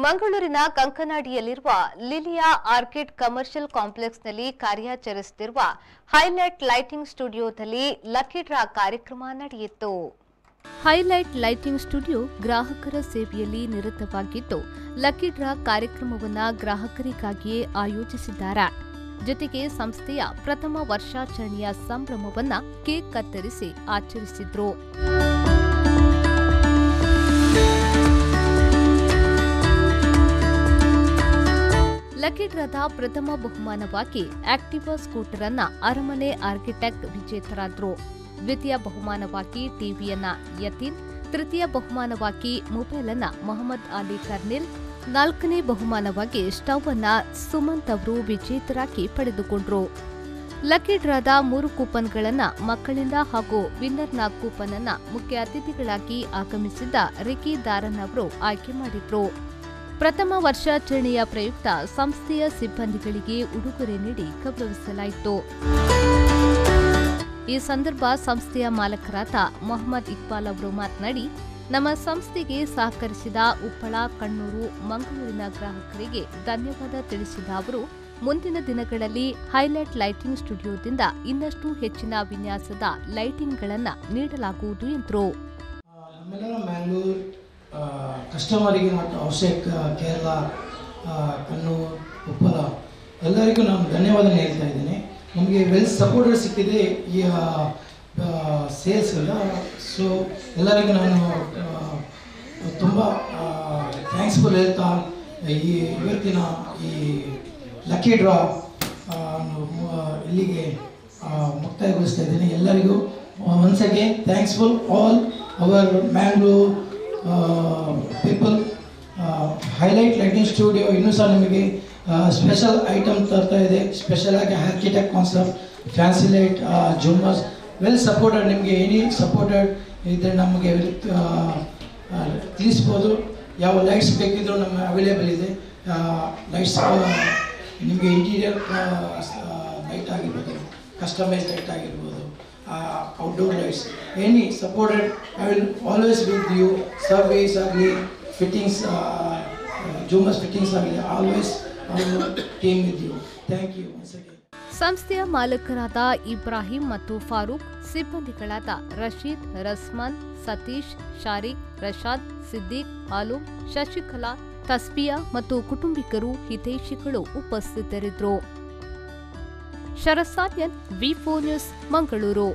ಮಂಗಳೂರಿನ ಕಂಕನಾಡಿಯಲ್ಲಿರುವ ಲಿಲಿಯಾ orchid commercial ಕಾಂಪ್ಲೆಕ್ಸ್ನಲ್ಲಿ ಕಾರ್ಯಾಚರಿಸುತ್ತಿರುವ highlight lighting ಸ್ಟುಡಿಯೋದಲ್ಲಿ lucky draw ಕಾರ್ಯಕ್ರಮ ನಡೆಯಿತು. ಹೈಲೈಟ್ ಲೈಟಿಂಗ್ ಸ್ಟುಡಿಯೋ ಗ್ರಾಹಕರ ಸೇವೆಯಲ್ಲಿ ನಿರತವಾಗಿದ್ದು, ಲಕ್ಕಿ ಡ್ರಾ ಕಾರ್ಯಕ್ರಮವನ್ನು ಗ್ರಾಹಕರಿಗಾಗಿಯೇ ಆಯೋಜಿಸಿದ್ದಾರೆ. ಜೊತೆಗೆ ಸಂಸ್ಥೆಯ ಪ್ರಥಮ ವರ್ಷಾಚರಣೆಯ ಸಂಭ್ರಮವನ್ನು ಕೇಕ್ ಕತ್ತರಿಸಿ ಆಚರಿಸಿದ್ರು. ಲಕ್ಕಿ ಡ್ರಾದ ಪ್ರಥಮ ಬಹುಮಾನವಾಗಿ ಆಕ್ಟಿವಾ ಸ್ಕೂಟರ್ ಅನ್ನ ಅರಮನೆ ಆರ್ಕಿಟೆಕ್ಟ್ ವಿಜೇತರಾದರು. ದ್ವಿತೀಯ ಬಹುಮಾನವಾಗಿ ಟಿವಿಯನ್ನ ಯತೀನ್, ತೃತೀಯ ಬಹುಮಾನವಾಗಿ ಮೊಬೈಲ್ ಅನ್ನ ಮೊಹಮ್ಮದ್ ಅಲಿ ಕರ್ನಿಲ್, ನಾಲ್ಕನೇ ಬಹುಮಾನವಾಗಿ ಸ್ಟವ್ ಅನ್ನ ಸುಮಂತ್ ಅವರು ವಿಜೇತರಾಗಿ ಪಡೆದುಕೊಂಡರು. ಲಕ್ಕಿ ಡ್ರಾದ 3 ಕೂಪನ್ಗಳನ್ನು ಮಕ್ಕಳಿಂದ ಹಾಗೂ ವಿನ್ನರ್ನ ಕೂಪನ್ ಅನ್ನ ಮುಖ್ಯ ಅತಿಥಿಗಳಾಗಿ ಆಗಮಿಸಿದ್ದ ರಿಕಿ ದಾರನ್ ಅವರು ಆಯ್ಕೆ ಮಾಡಿದ್ರು. ಪ್ರಥಮ ವರ್ಷಾಚರಣೆಯ ಪ್ರಯುಕ್ತ ಸಂಸ್ಥೆಯ ಸಿಬ್ಬಂದಿಗಳಿಗೆ ಉಡುಗೊರೆ ನೀಡಿ ಗೌರವಿಸಲಾಯಿತು. ಈ ಸಂದರ್ಭ ಸಂಸ್ಥೆಯ ಮಾಲಕರಾದ ಮೊಹಮ್ಮದ್ ಇಕ್ಬಾಲ್ ಅವರು ಮಾತನಾಡಿ, ನಮ್ಮ ಸಂಸ್ಥೆಗೆ ಸಹಕರಿಸಿದ ಉಪ್ಪಳ, ಕಣ್ಣೂರು, ಮಂಗಳೂರಿನ ಗ್ರಾಹಕರಿಗೆ ಧನ್ಯವಾದ ತಿಳಿಸಿದ ಅವರು, ಮುಂದಿನ ದಿನಗಳಲ್ಲಿ ಹೈಲೈಟ್ ಲೈಟಿಂಗ್ ಸ್ಟುಡಿಯೋದಿಂದ ಇನ್ನಷ್ಟು ಹೆಚ್ಚಿನ ವಿನ್ಯಾಸದ ಲೈಟಿಂಗ್ಗಳನ್ನು ನೀಡಲಾಗುವುದು ಎಂದರು. ಕಸ್ಟಮರಿಗೆ ಮತ್ತು ಅವಶ್ಯಕ ಕೇರಳ, ಕಣ್ಣೂರು, ಉಪ್ಪಳ ಎಲ್ಲರಿಗೂ ನಾನು ಧನ್ಯವಾದ ಹೇಳ್ತಾ ಇದ್ದೇನೆ. ನಮಗೆ ವೆಲ್ ಸಪೋರ್ಟರ್ ಸಿಕ್ಕಿದೆ ಈ ಸೇಲ್ಸ್ ಎಲ್ಲ. ಸೊ ಎಲ್ಲರಿಗೂ ನಾನು ತುಂಬ ಥ್ಯಾಂಕ್ಸ್ಫುಲ್ ಹೇಳ್ತಾ ಇವತ್ತಿನ ಈ ಲಕ್ಕಿ ಡ್ರಾ ಇಲ್ಲಿಗೆ ಮುಕ್ತಾಯಗೊಳಿಸ್ತಾ ಇದ್ದೇನೆ. ಎಲ್ಲರಿಗೂ once again thanksful all our Mangalore people. Highlight lighting studio ಇನ್ನೂ ಸಹ ನಿಮಗೆ ಸ್ಪೆಷಲ್ ಐಟಮ್ ತರ್ತಾ ಇದೆ. ಸ್ಪೆಷಲ್ ಆಗಿ ಆರ್ಕಿಟೆಕ್ಟ್ ಕಾನ್ಸೆಪ್ಟ್, ಫ್ಯಾನ್ಸಿ ಲೈಟ್, ಜೂಮರ್ಸ್ ವೆಲ್ ಸಪೋರ್ಟೆಡ್. ನಿಮಗೆ ಎನಿ ಸಪೋರ್ಟೆಡ್ ಇದ್ದರೆ ನಮಗೆ ತಿಳಿಸ್ಬೋದು. ಯಾವ ಲೈಟ್ಸ್ ಬೇಕಿದ್ರೂ ನಮ್ಮ ಅವೈಲೇಬಲ್ ಇದೆ. ಲೈಟ್ಸ್ ನಿಮಗೆ ಇಂಟೀರಿಯರ್ ಲೈಟ್ ಆಗಿರ್ಬೋದು, ಕಸ್ಟಮೈಸ್ ಲೈಟ್ ಆಗಿರ್ಬೋದು, outdoor lights, any supported. I will always with you. Service ಆಗಲಿ, ಫಿಟ್ಟಿಂಗ್ಸ್, ಜೂಮರ್ಸ್ ಫಿಟ್ಟಿಂಗ್ಸ್ ಆಗಲಿ, always team with you. Thank you once again. ಸಂಸ್ಥೆಯ ಮಾಲಕರಾದ ಇಬ್ರಾಹಿಂ ಮತ್ತು ಫಾರೂಕ್, ಸಿಬ್ಬಂದಿಗಳಾದ ರಶೀದ್, ರಸ್ಮಾನ್, ಸತೀಶ್, ಶಾರಿಕ್, ಪ್ರಶಾದ್, ಸಿದ್ದಿಕ್, ಆಲೂಮ್, ಶಶಿಕಲಾ, ತಸ್ಬಿಯಾ ಮತ್ತು ಕುಟುಂಬಿಕರು, ಹಿತೈಷಿಗಳು ಉಪಸ್ಥಿತರಿದ್ದರು. ಶರತ್ ಸಾಲ್ಯನ್, ವಿ4 ನ್ಯೂಸ್, ಮಂಗಳೂರು.